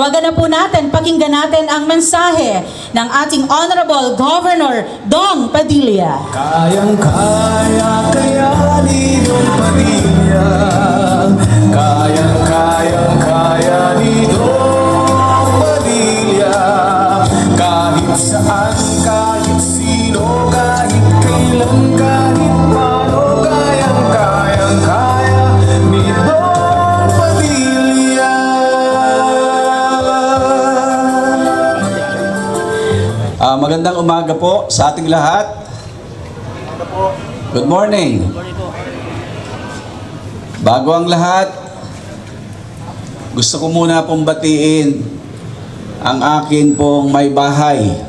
Tawagan na po natin, pakinggan natin ang mensahe ng ating Honorable Governor Dong Padilla. Kayang-kaya kayanin yung Padilla. Kayang-kaya ni Dong Padilla. Kahit saan, kahit sino, kahit kailan, kahit paano, kaya ni Dong Padilla. Magandang umaga po sa ating lahat. Good morning. Bago ang lahat, gusto ko muna pong batiin ang akin pong may bahay.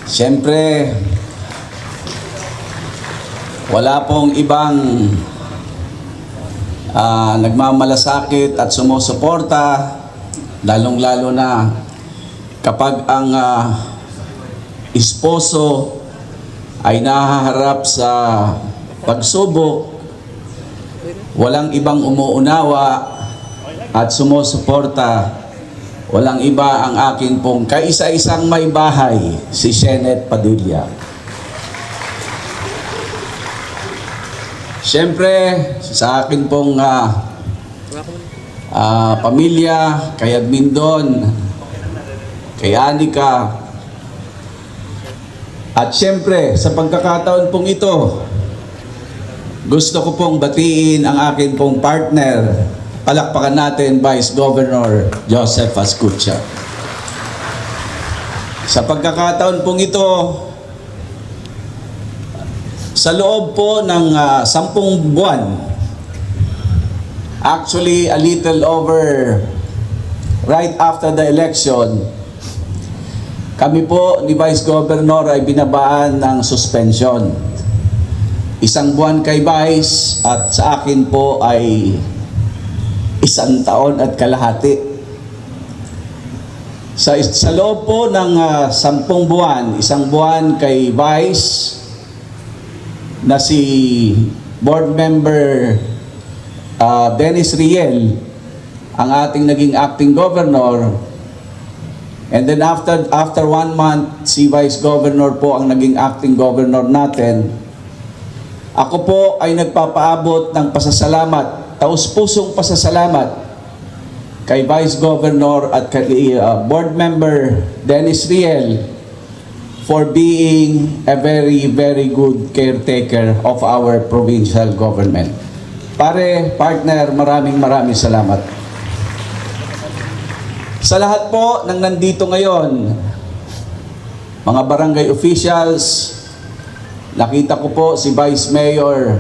Siyempre, wala pong ibang nagmamalasakit at sumusuporta, lalong-lalo na kapag ang esposo ay nahaharap sa pagsubok, walang ibang umuunawa at sumusuporta, walang iba ang akin pong kaisa-isang may bahay, si Shenet Padilla. Siyempre, sa akin pong pamilya, kay Admindon, kay Anika, at siyempre sa pagkakataon pong ito, gusto ko pong batiin ang akin pong partner. Palakpakan natin Vice Governor Joseph Ascutia. Sa pagkakataon pong ito, sa loob po ng 10 buwan, actually a little over right after the election, kami po ni Vice Governor ay binabaan ng suspension. 1 buwan kay Vice at sa akin po ay 1 taon at kalahati. Sa loob po ng 10 buwan, 1 buwan kay Vice na si Board Member Dennis Riel, ang ating naging acting governor. And then after 1 month, si Vice Governor po ang naging acting governor natin. Ako po ay nagpapaabot ng pasasalamat, taus-pusong pasasalamat kay Vice Governor at kay Board Member Dennis Riel for being a very, very good caretaker of our provincial government. Partner, maraming salamat. Sa lahat po ng nandito ngayon, mga barangay officials, nakita ko po si Vice Mayor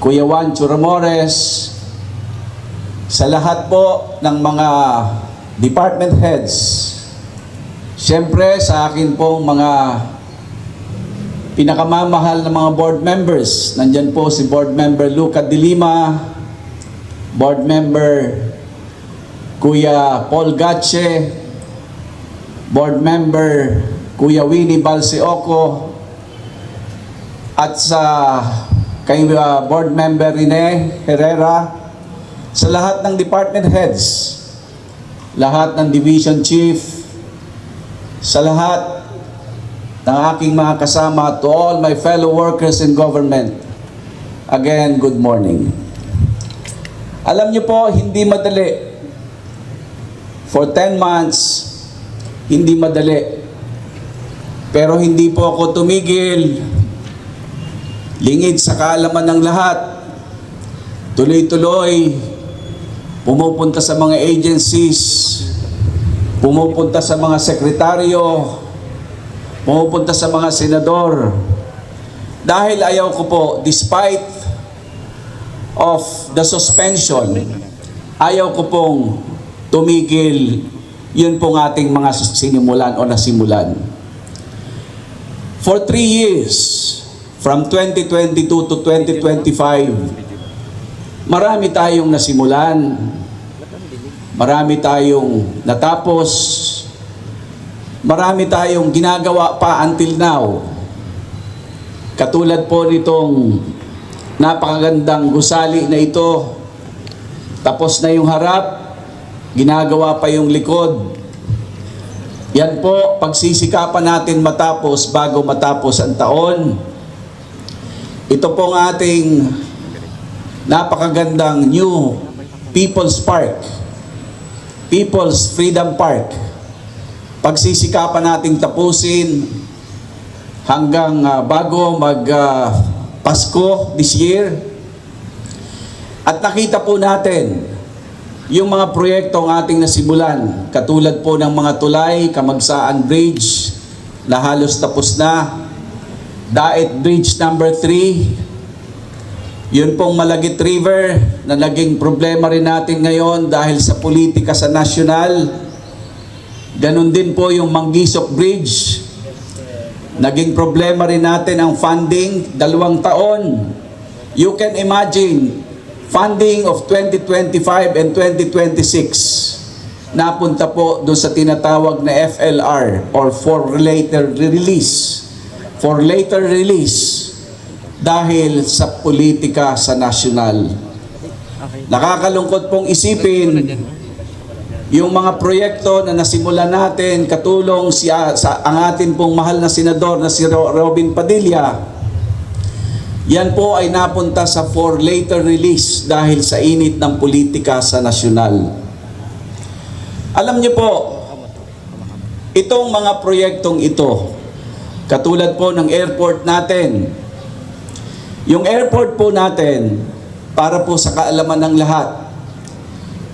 Kuya Juan Churamores, sa lahat po ng mga department heads, siyempre sa akin pong mga pinakamamahal na mga board members, nandyan po si Board Member Luca de Lima, Board Member Kuya Paul Gatche, Board Member Kuya Winnie Balseoco, at sa kay Board Member Rene Herrera, sa lahat ng department heads, lahat ng division chief, sa lahat ng aking mga kasama, to all my fellow workers in government, again, good morning. Alam niyo po, hindi madali. For 10 months, hindi madali. Pero hindi po ako tumigil. Lingid sa kaalaman ng lahat. Tuloy-tuloy, pumupunta sa mga agencies, pumupunta sa mga sekretaryo, pumupunta sa mga senador. Dahil ayaw ko po, despite of the suspension, ayaw ko pong tumigil yun pong ating mga sinimulan o nasimulan. For 3 years, from 2022 to 2025, marami tayong nasimulan, marami tayong natapos, marami tayong ginagawa pa until now. Katulad po nitong napakagandang gusali na ito, tapos na yung harap, ginagawa pa yung likod. Yan po, pagsisikapan natin matapos bago matapos ang taon. Ito pong ating napakagandang new People's Park, People's Freedom Park. Pagsisikapan nating tapusin hanggang bago Pasko this year. At nakita po natin yung mga proyektong ating nasimulan, katulad po ng mga tulay, Kamagsaan Bridge na halos tapos na, Daet Bridge number 3, yun pong Malagit River na naging problema rin natin ngayon dahil sa politika sa nasyonal. Ganon din po yung Manggisok Bridge, naging problema rin natin ang funding, 2 taon. You can imagine, funding of 2025 and 2026 napunta po doon sa tinatawag na FLR or for later release dahil sa politika sa nasyonal. Nakakalungkot pong isipin yung mga proyekto na nasimulan natin katulong ang atin pong mahal na senador na si Robin Padilla. Yan po ay napunta sa for later release dahil sa init ng politika sa nasyonal. Alam niyo po, itong mga proyektong ito, katulad po ng airport natin, yung airport po natin, para po sa kaalaman ng lahat,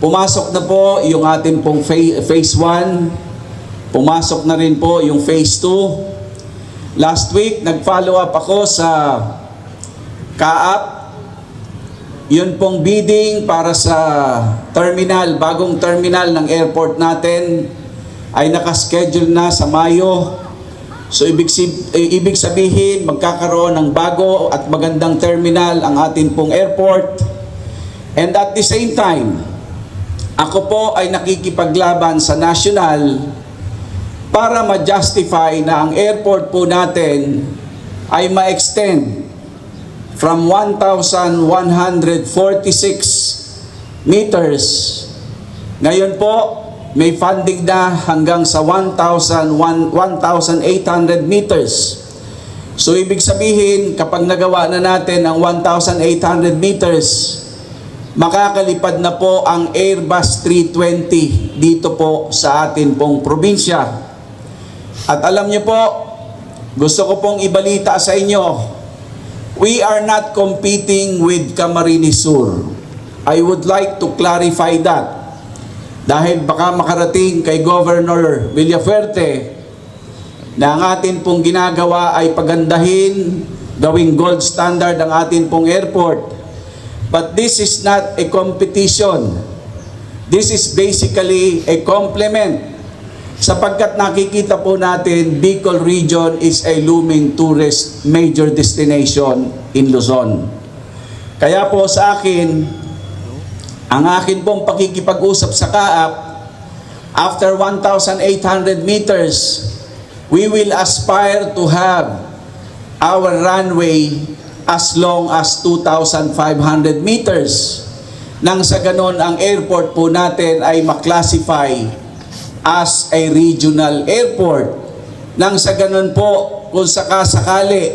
pumasok na po yung ating pong phase 1, pumasok na rin po yung phase 2. Last week, nag-follow up ako sa Kaap, yun pong bidding para sa terminal, bagong terminal ng airport natin ay nakaschedule na sa Mayo. So ibig sabihin magkakaroon ng bago at magandang terminal ang atin pong airport. And at the same time, ako po ay nakikipaglaban sa national para ma-justify na ang airport po natin ay ma-extend from 1,146 meters. Ngayon po, may funding na hanggang sa 1,800 meters. So, ibig sabihin, kapag nagawa na natin ang 1,800 meters, makakalipad na po ang Airbus 320 dito po sa atin pong probinsya. At alam niyo po, gusto ko pong ibalita sa inyo, we are not competing with Camarines Sur. I would like to clarify that. Dahil baka makarating kay Governor Villafuerte na ang atin pong ginagawa ay pagandahin, gawing gold standard ang atin pong airport. But this is not a competition. This is basically a complement. Sapagkat nakikita po natin, Bicol region is a looming tourist major destination in Luzon. Kaya po sa akin, ang akin pong pakikipag-usap sa Kaap, after 1,800 meters, we will aspire to have our runway as long as 2,500 meters. Nang sa ganon, ang airport po natin ay maklasify as a regional airport. Nang sa ganun po, kung sakasakali,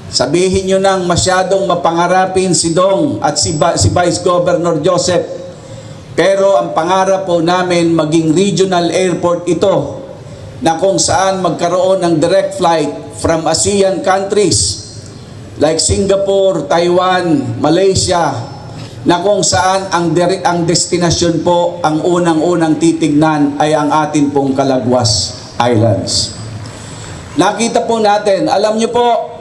sabihin nyo nang masyadong mapangarapin si Dong at si Vice Governor Joseph. Pero ang pangarap po namin maging regional airport ito na kung saan magkaroon ng direct flight from ASEAN countries like Singapore, Taiwan, Malaysia, na kung saan ang destinasyon po, ang unang-unang titignan ay ang atin pong Calaguas Islands. Nakita po natin, alam niyo po,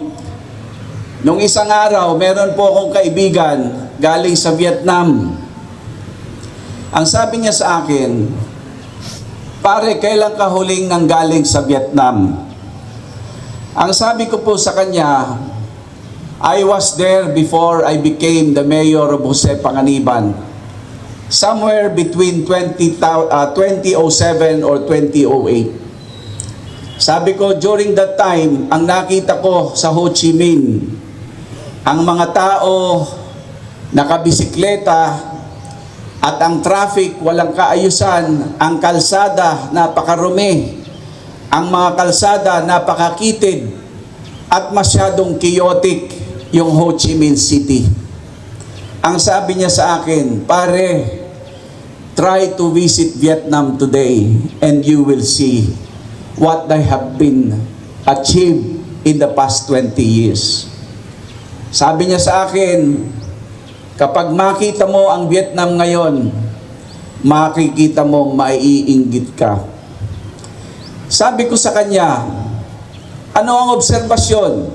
nung isang araw, meron po akong kaibigan galing sa Vietnam. Ang sabi niya sa akin, pare, kailan ka huling nanggaling sa Vietnam? Ang sabi ko po sa kanya, I was there before I became the mayor of Jose Panganiban. Somewhere between 2007 or 2008. Sabi ko, during that time, ang nakita ko sa Ho Chi Minh, ang mga tao nakabisikleta At ang traffic, walang kaayusan. Ang kalsada, napakarumi. Ang mga kalsada, napakakitid. At masyadong chaotic yung Ho Chi Minh City. Ang sabi niya sa akin, pare, try to visit Vietnam today and you will see what they have been achieved in the past 20 years. Sabi niya sa akin, kapag makita mo ang Vietnam ngayon, makikita mo maiinggit ka. Sabi ko sa kanya, ano ang obserbasyon?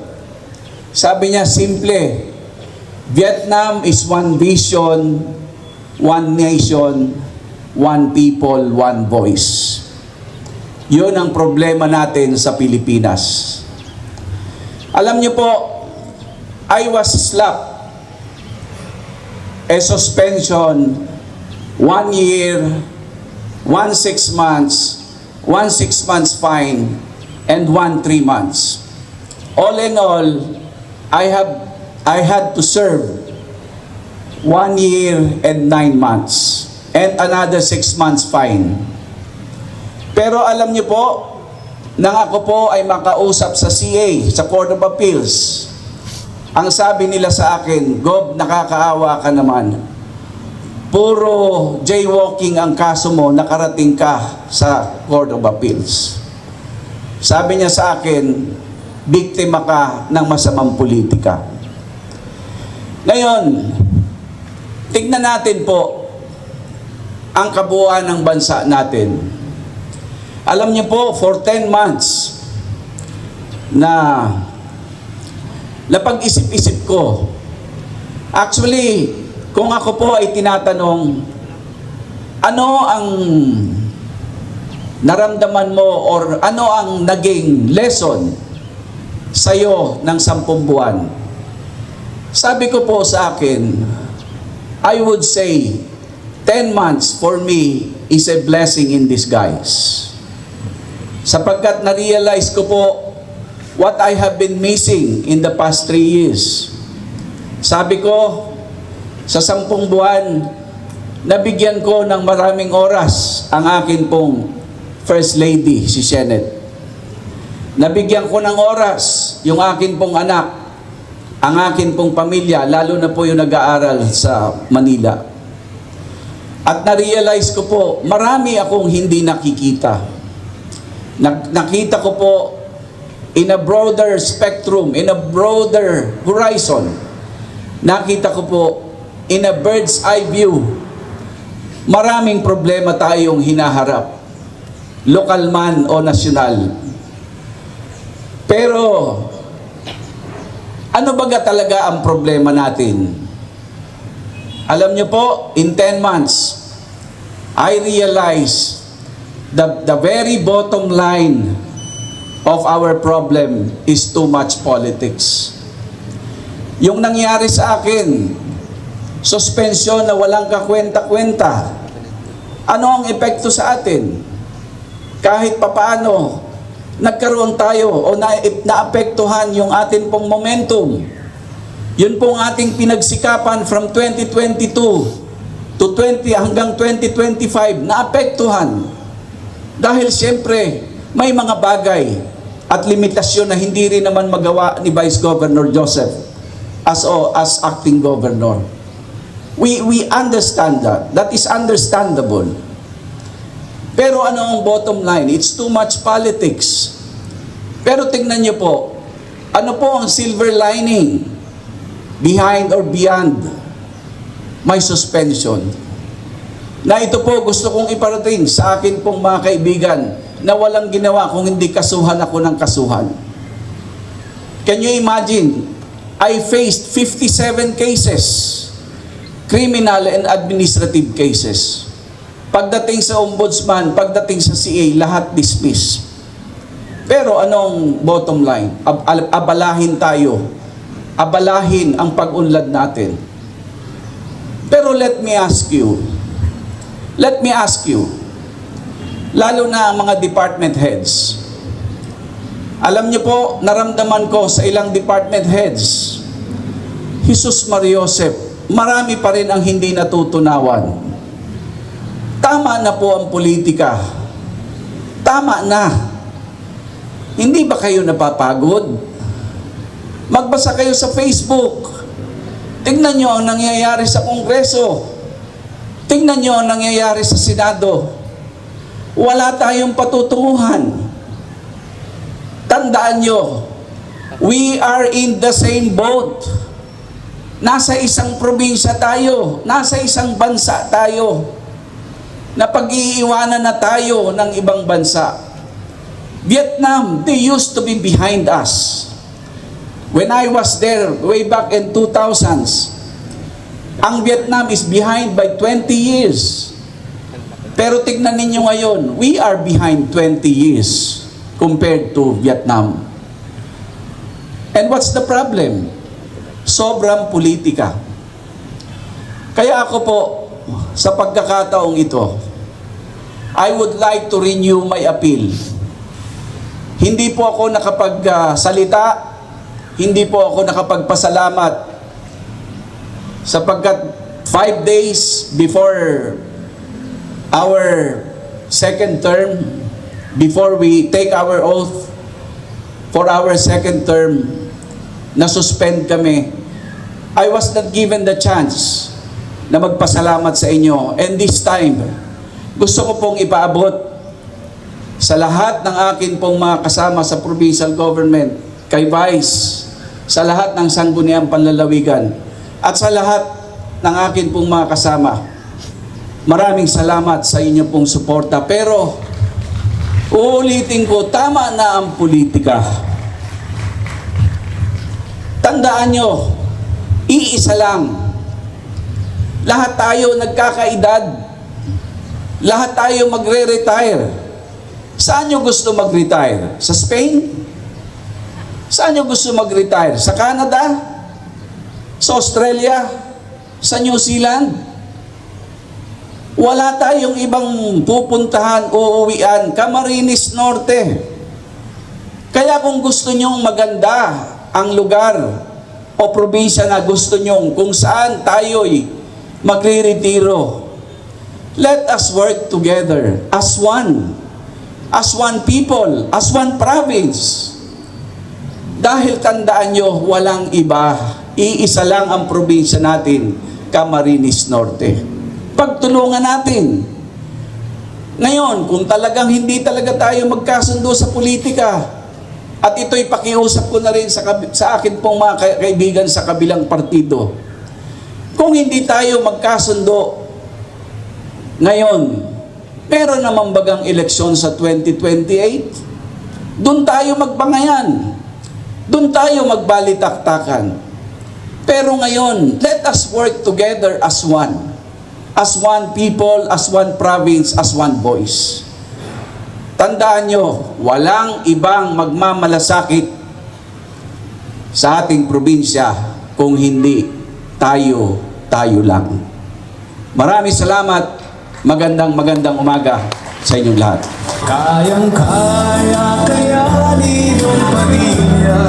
Sabi niya, simple, Vietnam is one vision, one nation, one people, one voice. Yun ang problema natin sa Pilipinas. Alam niyo po, I was slapped. A suspension, 1 year, 1 6 months, 1 6 months fine, and 1 3 months. All in all, I had to serve 1 year and 9 months and another 6 months fine. Pero alam niyo po, nang ako po ay makausap sa CA, sa Court of Appeals, ang sabi nila sa akin, Gob, nakakaawa ka naman. Puro jaywalking ang kaso mo, nakarating ka sa Court of Appeals. Sabi niya sa akin, biktima ka ng masamang politika. Ngayon, tignan natin po ang kabuuan ng bansa natin. Alam niyo po, for 10 months na napag-isip-isip ko, actually, kung ako po ay tinatanong, ano ang naramdaman mo or ano ang naging lesson sa'yo ng 10 buwan? Sabi ko po sa akin, I would say, 10 months for me is a blessing in disguise. Sapagkat na-realize ko po what I have been missing in the past 3 years. Sabi ko, sa 10 buwan, nabigyan ko ng maraming oras ang akin pong First Lady, si Janet. Nabigyan ko ng oras yung akin pong anak, ang akin pong pamilya, lalo na po yung nag-aaral sa Manila. At na-realize ko po, marami akong hindi nakikita. Nakita ko po in a broader spectrum, in a broader horizon. Nakita ko po in a bird's eye view. Maraming problema tayong hinaharap, lokal man o nasyonal. Pero ano baga talaga ang problema natin? Alam niyo po, in 10 months, I realized the very bottom line of our problem is too much politics. Yung nangyari sa akin, suspension na walang kakwenta-kwenta, ano ang epekto sa atin? Kahit papaano, nagkaroon tayo o naapektuhan yung atin pong momentum. Yun pong ating pinagsikapan from 2022 to 20 hanggang 2025, naapektuhan. Dahil siyempre, may mga bagay at limitasyon na hindi rin naman magawa ni Vice Governor Joseph as acting governor. We understand that. That is understandable. Pero ano ang bottom line? It's too much politics. Pero tingnan niyo po, ano po ang silver lining behind or beyond my suspension? Na ito po gusto kong iparating sa akin pong mga kaibigan na walang ginawa kung hindi kasuhan ako ng kasuhan. Can you imagine? I faced 57 cases, criminal and administrative cases. Pagdating sa ombudsman, pagdating sa CA, lahat dismiss. Pero anong bottom line? Abalahin tayo. Abalahin ang pag-unlad natin. Pero let me ask you, lalo na ang mga department heads. Alam niyo po, naramdaman ko sa ilang department heads, Jesus Mariosep, marami pa rin ang hindi natutunawan. Tama na po ang politika. Tama na. Hindi ba kayo napapagod? Magbasa kayo sa Facebook. Tingnan nyo ang nangyayari sa Kongreso. Tingnan nyo ang nangyayari sa Senado. Wala tayong patutunguhan. Tandaan nyo, we are in the same boat. Nasa isang probinsya tayo, nasa isang bansa tayo. Napag-iiwanan na tayo ng ibang bansa. Vietnam, they used to be behind us. When I was there way back in 2000s, ang Vietnam is behind by 20 years. Pero tignan ninyo ngayon, we are behind 20 years compared to Vietnam. And what's the problem? Sobrang politika. Kaya ako po, sa pagkakataong ito, I would like to renew my appeal. Hindi po ako nakapagsalita, hindi po ako nakapagpasalamat sapagkat 5 days before our second term, before we take our oath for our second term, na-suspend kami. I was not given the chance na magpasalamat sa inyo. And this time, gusto ko pong ipaabot sa lahat ng akin pong mga kasama sa provincial government, kay Vice, sa lahat ng sangguniang panlalawigan, at sa lahat ng akin pong mga kasama. Maraming salamat sa inyo pong suporta. Pero, uulitin ko, tama na ang politika. Tandaan nyo, iisa lang. Lahat tayo nagkakaedad. Lahat tayo magre-retire. Saan nyo gusto mag-retire? Sa Spain? Saan nyo gusto mag-retire? Sa Canada? Sa Australia? Sa New Zealand? Wala tayong ibang pupuntahan o uwian. Camarines Norte. Kaya kung gusto nyong maganda ang lugar o probinsya na gusto nyong kung saan tayo'y magre-retiro, let us work together as one people, as one province. Dahil tandaan nyo, walang iba, iisa lang ang probinsya natin, Camarines Norte. Pagtulungan natin. Ngayon, kung talagang hindi talaga tayo magkasundo sa politika, at ito'y pakiusap ko na rin sa akin pong mga kaibigan sa kabilang partido, kung hindi tayo magkasundo ngayon, meron namang bagang eleksyon sa 2028, doon tayo magbangayan, doon tayo magbalitaktakan. Pero ngayon, let us work together as one people, as one province, as one voice. Tandaan nyo, walang ibang magmamalasakit sa ating probinsya kung hindi tayo lang. Maraming salamat. Magandang umaga sa inyong lahat. Kayang-kaya kayanin yung pamilya.